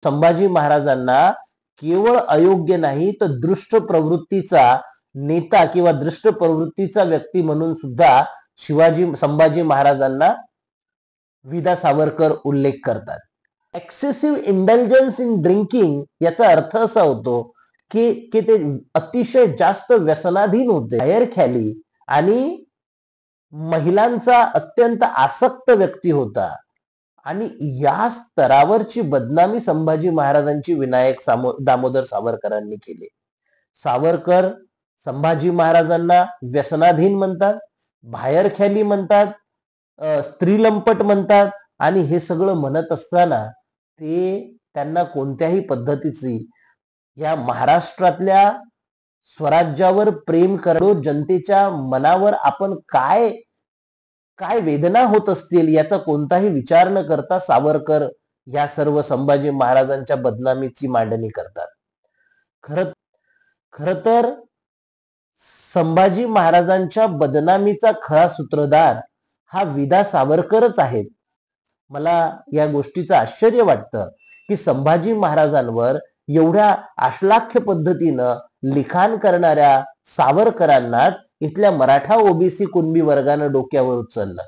संभाजी महाराजांना केवळ अयोग्य नाही तर दृष्ट प्रवृत्तीचा नेता किंवा दृष्ट प्रवृत्तीचा व्यक्ती म्हणून सुद्धा संभाजी महाराजांना विदा सावरकर उल्लेख करतात. एक्सेसिव्ह इंटेलिजन्स इन ड्रिंकिंग याचा अर्थ असा होतो की ते अतिशय जास्त व्यसनाधीन होते, बाहेरख्याली आणि महिलांचा अत्यंत आसक्त व्यक्ती होता. आणि या स्तरावरची बदनामी संभाजी महाराजांची विनायक दामोदर सावरकरांनी केली. सावरकर संभाजी महाराजांना व्यसनाधीन म्हणतात, बाहेरख्याली म्हणतात, स्त्रीलंपट म्हणतात. आणि हे सगळं म्हणत असताना त्यांना कोणत्याही पद्धतीची या महाराष्ट्रातल्या स्वराज्यावर प्रेम करणं, जनतेच्या मनावर आपण काय काय वेदना होत असतील याचा कोणताही विचार न करता सावरकर या सर्व संभाजी महाराजांच्या बदनामीची मांडणी करतात. खर तर संभाजी महाराजांच्या बदनामीचा खरा सूत्रधार हा विदा सावरकरच आहेत. मला या गोष्टीचं आश्चर्य वाटतं की संभाजी महाराजांवर एवढ्या आश्लाघ्य पद्धतीनं लिखाण करणाऱ्या सावरकरांनाच इथल्या मराठा ओबीसी कुणबी वर्गानं डोक्यावर उचललं.